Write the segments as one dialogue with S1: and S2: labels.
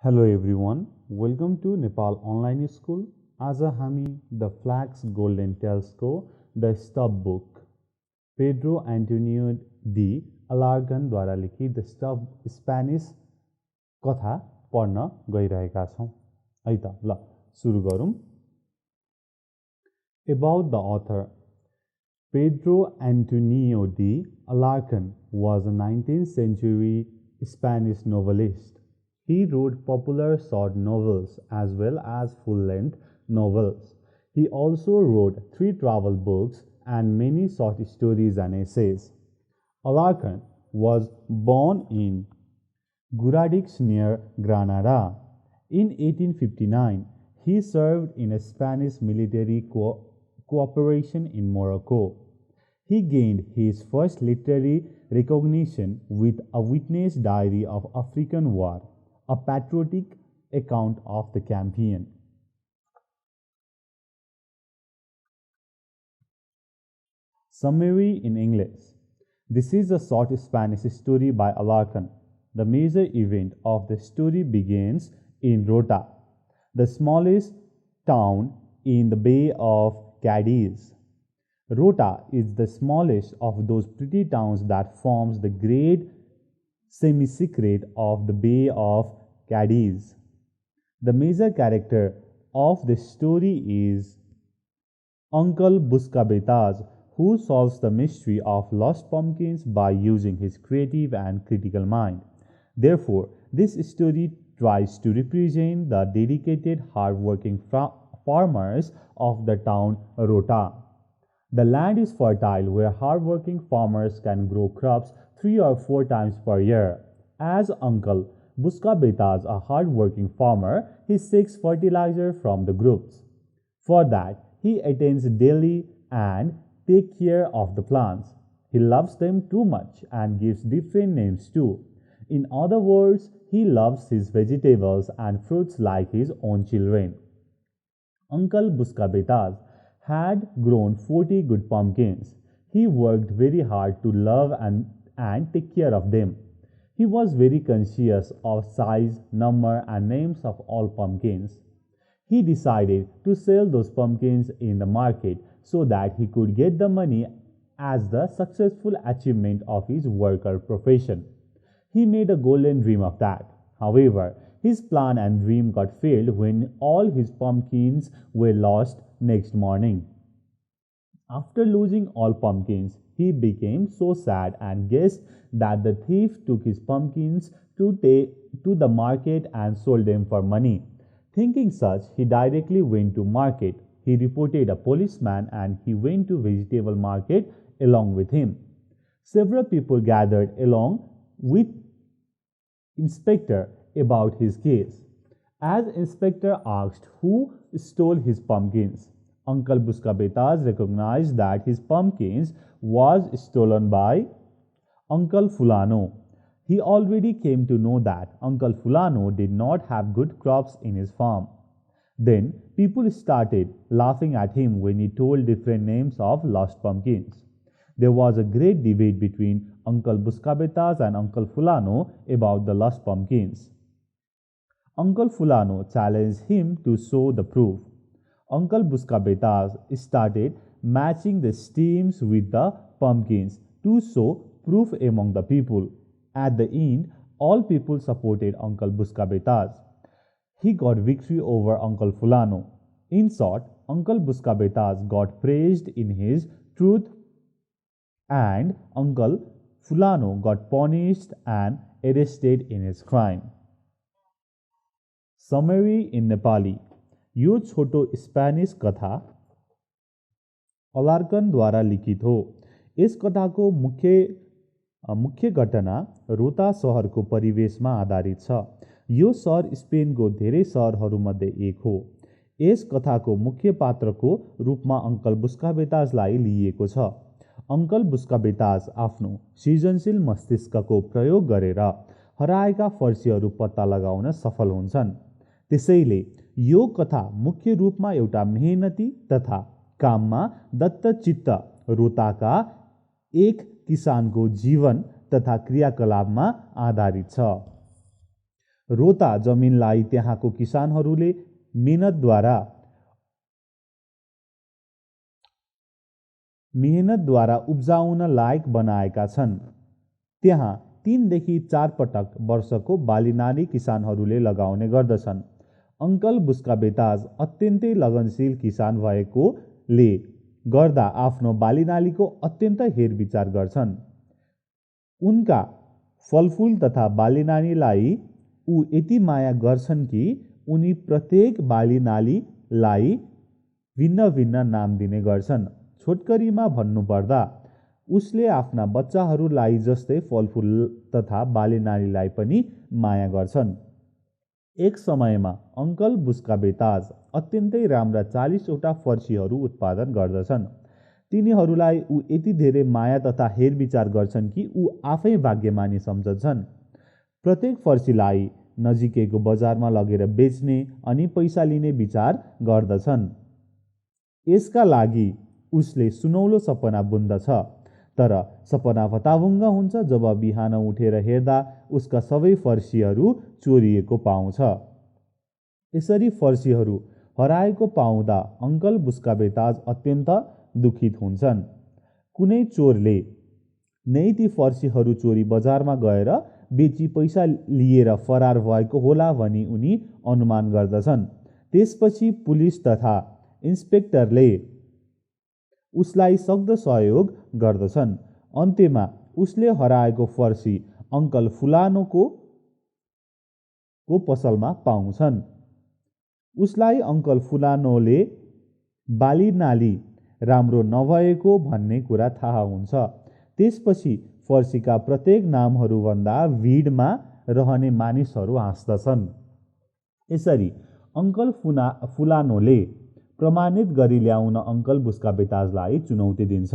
S1: Hello everyone, welcome to Nepal Online School. आज हामी the flags golden टेल्सको the stuff book Pedro Antonio de अलार्गनद्वारा लिखित the stuff Spanish कथा पढ्न गइरहेका छौँ है त ल सुरु गरौँ About the author Pedro Antonio de Alarcon was a 19th century Spanish novelist. He wrote popular short novels as well as full-length novels. He also wrote 3 travel books and many short stories and essays. Alarcon was born in Guadix near Granada. In 1859, he served in a Spanish military cooperation in Morocco. He gained his first literary recognition with A Witness Diary of African War, a patriotic account of the campaign. Summary in English. This is a short Spanish story by Alarcon. The major event of the story begins in Rota, the smallest town in the Bay of Cadiz. Rota is the smallest of those pretty towns that forms the great semicircle of the Bay of Cadiz. The major character of the story is Uncle Buscabetas, who solves the mystery of lost pumpkins by using his creative and critical mind. Therefore, this story tries to represent the dedicated, hard-working farmers of the town Rota. The land is fertile where hard-working farmers can grow crops 3 or 4 times per year. As Uncle Buscabetas, a hard-working farmer, he seeks fertilizer from the groups. For that, he attends daily and takes care of the plants. He loves them too much and gives different names too. In other words, he loves his vegetables and fruits like his own children. Uncle Buscabetas had grown 40 good pumpkins. He worked very hard to love and take care of them. He was very conscious of size, number, and names of all pumpkins. He decided to sell those pumpkins in the market so that he could get the money as the successful achievement of his worker profession. He made a golden dream of that. However, his plan and dream got failed when all his pumpkins were lost next morning. After losing all pumpkins, he became so sad and guessed that the thief took his pumpkins to the market and sold them for money. Thinking such, he directly went to market. He reported a policeman and he went to vegetable market along with him. Several people gathered along with Inspector about his case. As Inspector asked who stole his pumpkins, Uncle Buscabetas recognized that his pumpkins was stolen by Uncle Fulano. He already came to know that Uncle Fulano did not have good crops in his farm. Then people started laughing at him when he told different names of lost pumpkins. There was a great debate between Uncle Buscabetas and Uncle Fulano about the lost pumpkins. Uncle Fulano challenged him to show the proof. Uncle Buscabetas started matching the stems with the pumpkins to show proof among the people. At the end, all people supported Uncle Buscabetas. He got victory over Uncle Fulano. In short, Uncle Buscabetas got praised in his truth and Uncle Fulano got punished and arrested in his crime. Summary in Nepali. यो छोटो Spanish कथा अलार्कनद्वारा लिखित हो। Yes कथाको मुख्य घटना रोता सहरको परिवेशमा आधारित छ। यो सहर स्पेनको धेरै सहरहरूमध्ये एक हो। यस कथाको मुख्य पात्रको रूपमा अङ्कल बुस्काबेतासलाई लिइएको छ। अङ्कल बुस्काबेतास आफ्नो सृजनशील मस्तिष्कको प्रयोग गरेर हराएका फर्सीहरू पत्ता लगाउन सफल हुन्छन्। त्यसैले यो कथा मुख्य रूपमा एउटा मेहनती तथा काममा दत्तचित्त रोताका एक किसानको जीवन तथा क्रियाकलापमा आधारित छ। रोता जमिनलाई त्यहाँको किसानहरूले मेहनतद्वारा उब्जाउन लायक बनाएका छन्। त्यहाँ 3 देखि 4 पटक वर्षको बालीनाली किसानहरूले लगाउने गर्दछन्। अङ्कल बुस्काबेताज अत्यन्तै लगनशील किसान भएकोले गर्दा आफ्नो बालीनालीको अत्यन्त हेरविचार गर्छन्। उनका फलफुल तथा बालीनालीलाई ऊ यति माया गर्छन् कि उनी प्रत्येक बालीनालीलाई भिन्न भिन्न नाम दिने गर्छन्। छोटकरीमा भन्नुपर्दा उसले आफ्ना बच्चाहरूलाई जस्तै फलफुल तथा बालीनालीलाई पनि माया गर्छन्। एक समयमा अङ्कल बुस्काबेताज अत्यन्तै राम्रा 40वटा फर्सीहरू उत्पादन गर्दछन्। तिनीहरूलाई ऊ यति धेरै माया तथा हेरविचार गर्छन् कि ऊ आफै भाग्यमानी सम्झन्छन्। प्रत्येक फर्सीलाई नजिकैको बजारमा लगेर बेच्ने अनि पैसा लिने विचार गर्दछन्। यसका लागि उसले सुनौलो सपना बुन्दछ, तर सपना फताभुङ्ग हुन्छ जब बिहान उठेर हेर्दा उसका सबै फर्सीहरू चोरिएको पाउँछ। यसरी फर्सीहरू हराएको पाउँदा अङ्कल बुस्काबेताज अत्यन्त दुखित हुन्छन्। कुनै चोरले नै ती फर्सीहरू चोरी बजारमा गएर बेची पैसा लिएर फरार भएको होला भनी उनी अनुमान गर्दछन्। त्यसपछि पुलिस तथा इन्सपेक्टरले उसलाई सक्दो सहयोग गर्दछन्। अन्त्यमा उसले हराएको फर्सी अङ्कल फुलानोको पसलमा पाउँछन्। उसलाई अङ्कल फुलानोले बालीनाली राम्रो नभएको भन्ने कुरा थाहा हुन्छ। त्यसपछि फर्सीका प्रत्येक नामहरूभन्दा भिडमा रहने मानिसहरू हाँस्दछन्। यसरी अङ्कल फुलानोले प्रमाणित गरी ल्याउन अङ्कल बुस्काबेताजलाई चुनौती दिन्छ।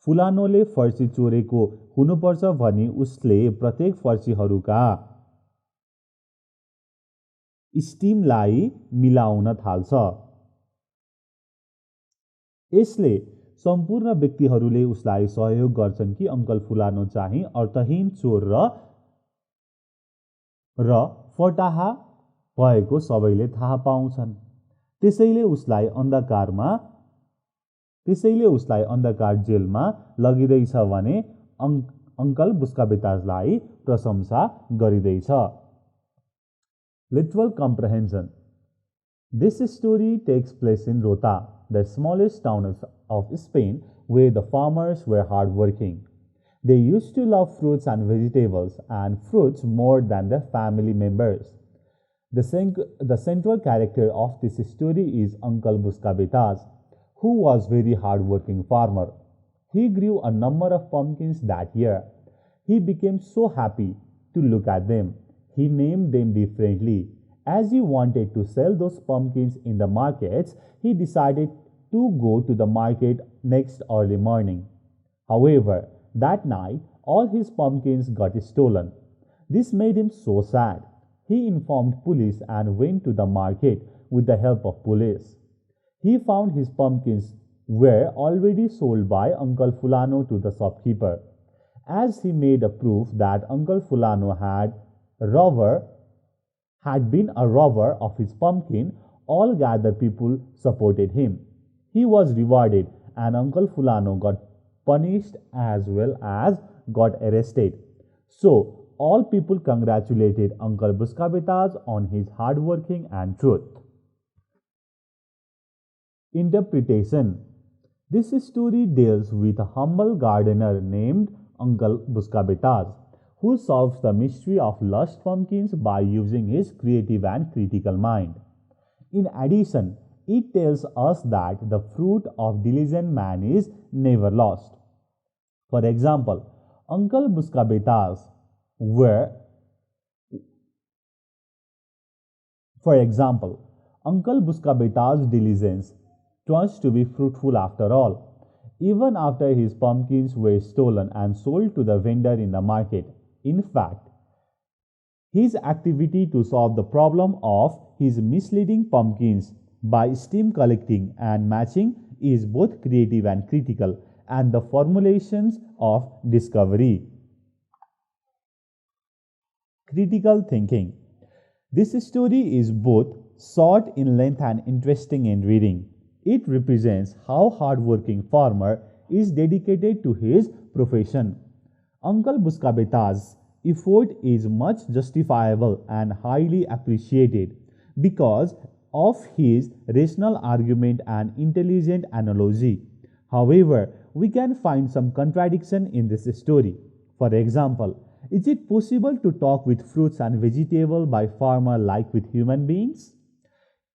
S1: फुलानोले फर्सी चोरेको हुनुपर्छ भनी उसले प्रत्येक फर्सीहरूका स्टिमलाई मिलाउन थाल्छ। यसले सम्पूर्ण व्यक्तिहरूले उसलाई सहयोग गर्छन् कि अङ्कल फुलानो चाहिँ अर्थहीन चोर र फटाहा भएको सबैले थाहा पाउँछन्। त्यसैले उसलाई अन्धकार जेलमा लगिँदैछ भने अङ्कल बुस्काबेताजलाई प्रशंसा गरिँदैछ। Literal comprehension. This story takes place in Rota, the smallest town of Spain, where the farmers were hardworking. They used to love fruits and vegetables, and fruits more than their family members. The central character of this story is Uncle Buscabetas, who was very hardworking farmer. He grew a number of pumpkins that year. He became so happy to look at them. He named them differently. As he wanted to sell those pumpkins in the markets, he decided to go to the market next early morning. However, that night, all his pumpkins got stolen. This made him so sad. He informed police and went to the market with the help of police. He found his pumpkins were already sold by Uncle Fulano to the shopkeeper. As he made a proof that Uncle Fulano had been a robber of his pumpkin, all gathered people supported him. He was rewarded and Uncle Fulano got punished as well as got arrested. So, all people congratulated Uncle Buscabetas on his hard working and truth. Interpretation. This story deals with a humble gardener named Uncle Buscabetas, who solves the mystery of lost pumpkins by using his creative and critical mind. In addition, it tells us that the fruit of diligent man is never lost. For example, Uncle Buscabetas' diligence turns to be fruitful after all. Even after his pumpkins were stolen and sold to the vendor in the market. In fact, his activity to solve the problem of his misleading pumpkins by steam collecting and matching is both creative and critical, and the formulations of discovery. Critical thinking. This story is both short in length and interesting in reading. It represents how hardworking farmer is dedicated to his profession. Uncle Buscabeta's effort is much justifiable and highly appreciated because of his rational argument and intelligent analogy. However, we can find some contradiction in this story. For example, is it possible to talk with fruits and vegetables by farmer like with human beings?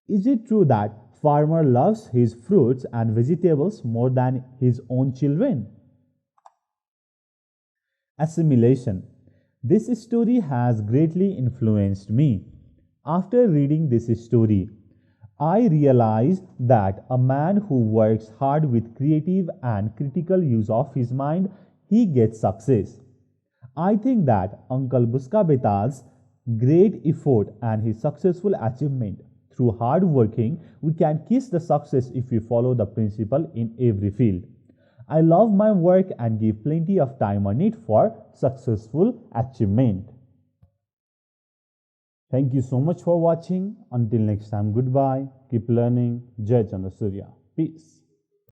S1: Is it true that farmer loves his fruits and vegetables more than his own children? Assimilation. This story has greatly influenced me. After reading this story, I realized that a man who works hard with creative and critical use of his mind, he gets success. I think that Uncle Buscabeta's great effort and his successful achievement through hard working, we can kiss the success if we follow the principle in every field. I love my work and give plenty of time on it for successful achievement. Thank you so much for watching. Until next time, goodbye. Keep learning. Jai Chandrasurya. Peace.